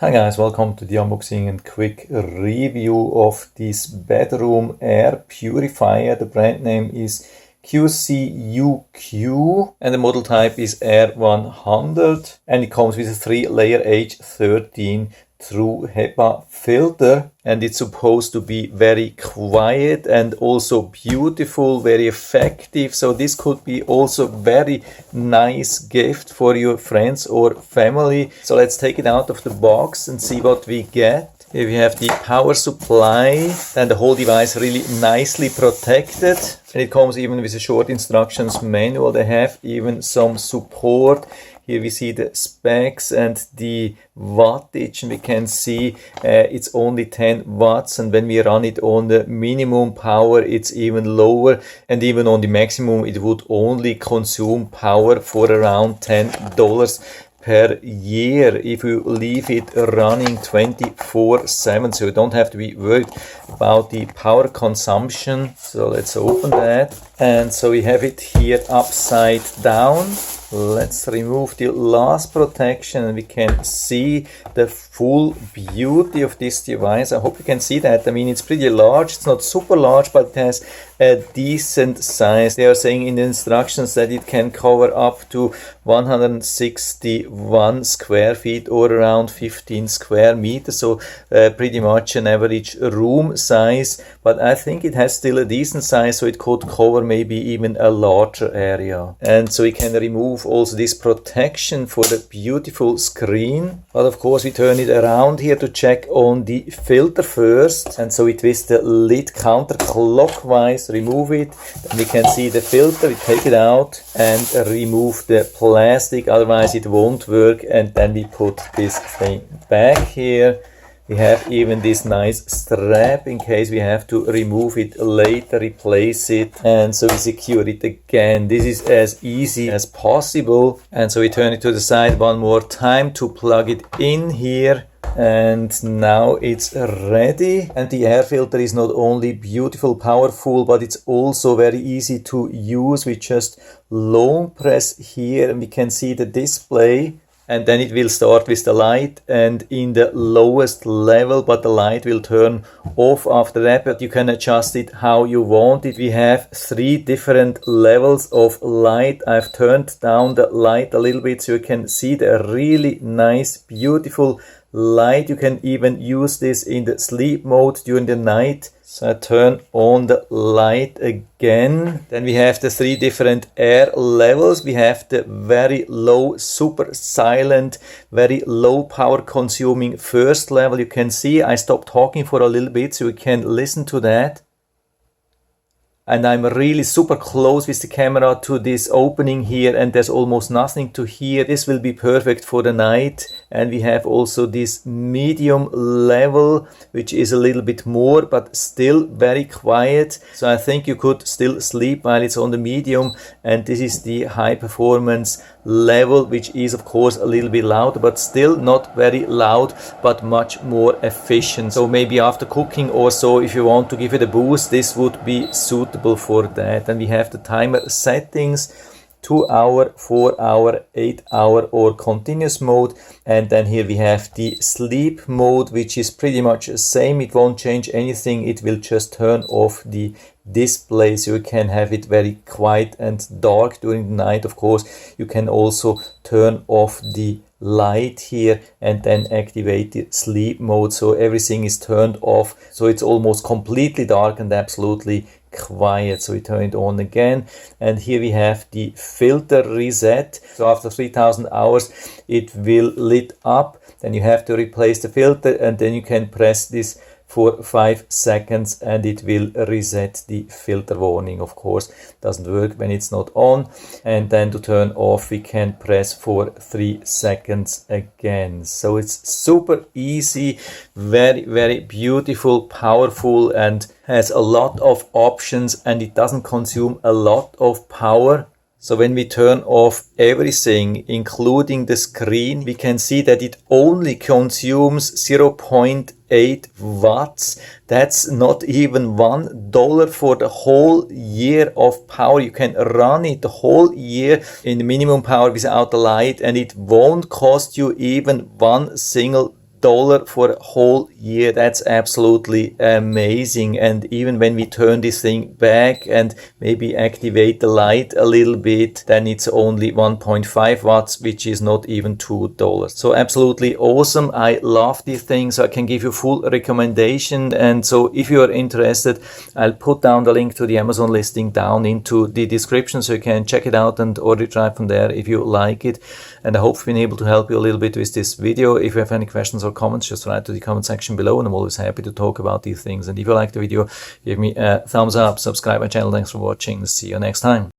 Hi guys, welcome to the unboxing and quick review of this bedroom air purifier. The brand name is QCUQ and the model type is Air 100 and it comes with a 3-layer H13 through HEPA filter, and it's supposed to be very quiet and also beautiful, very effective. So this could be also very nice gift for your friends or family. So let's take it out of the box and see what we get. Here we have the power supply and the whole device really nicely protected. And it comes even with a short instructions manual. They have even some support. Here we see the specs and the wattage, and we can see it's only 10 watts, and when we run it on the minimum power it's even lower, and even on the maximum it would only consume power for around $10 per year if you leave it running 24/7, so you don't have to be worried about the power consumption. So let's open that, and so we have it here upside down. Let's remove the last protection and we can see the full beauty of this device. I hope you can see that. I mean, it's pretty large. It's not super large, but it has a decent size. They are saying in the instructions that it can cover up to 161 square feet or around 15 square meters. So pretty much an average room size, but I think it has still a decent size, so it could cover maybe even a larger area. And so we can remove also this protection for the beautiful screen, but of course we turn it around here to check on the filter first. And so we twist the lid counterclockwise, remove it, then we can see the filter. We take it out and remove the plastic, otherwise it won't work. And then we put this thing back here. We have even this nice strap in case we have to remove it later, replace it, and so we secure it again. This is as easy as possible. And so we turn it to the side one more time to plug it in here. And now it's ready. And the air filter is not only beautiful, powerful, but it's also very easy to use. We just long press here and we can see the display. And then it will start with the light and in the lowest level, but the light will turn off after that, but you can adjust it how you want it. We have 3 different levels of light. I've turned down the light a little bit so you can see the really nice, beautiful light. You can even use this in the sleep mode during the night. So I turn on the light again. Then we have the 3 different air levels. We have the very low, super silent, very low power consuming first level. You can see I stopped talking for a little bit so you can listen to that. And I'm really super close with the camera to this opening here, and there's almost nothing to hear. This will be perfect for the night. And we have also this medium level, which is a little bit more, but still very quiet. So I think you could still sleep while it's on the medium. And this is the high performance level, which is of course a little bit loud, but still not very loud, but much more efficient. So maybe after cooking or so, if you want to give it a boost, this would be suitable for that. And we have the timer settings: 2 hour, 4 hour, 8 hour or continuous mode. And then here we have the sleep mode, which is pretty much the same. It won't change anything. It will just turn off the display, so you can have it very quiet and dark during the night. Of course, you can also turn off the light here and then activate the sleep mode, so everything is turned off, so it's almost completely dark and absolutely quiet. So we turn it on again, and here we have the filter reset. So after 3000 hours it will lit up, then you have to replace the filter, and then you can press this for 5 seconds and it will reset the filter warning. Of course, doesn't work when it's not on. And then to turn off we can press for 3 seconds again. So it's super easy, very beautiful, powerful, and has a lot of options, and it doesn't consume a lot of power. So when we turn off everything, including the screen, we can see that it only consumes 0.8 watts. That's not even $1 for the whole year of power. You can run it the whole year in the minimum power without the light, and it won't cost you even $1 $1 for a whole year. That's absolutely amazing. And even when we turn this thing back and maybe activate the light a little bit, then it's only 1.5 watts, which is not even $2. So absolutely awesome. I love these things. I can give you full recommendation. And so if you are interested, I'll put down the link to the Amazon listing down into the description, so you can check it out and order it right from there if you like it. And I hope I've been able to help you a little bit with this video. If you have any questions or comments, just write to the comment section below, and I'm always happy to talk about these things. And if you like the video, give me a thumbs up, subscribe my channel. Thanks for watching. See you next time.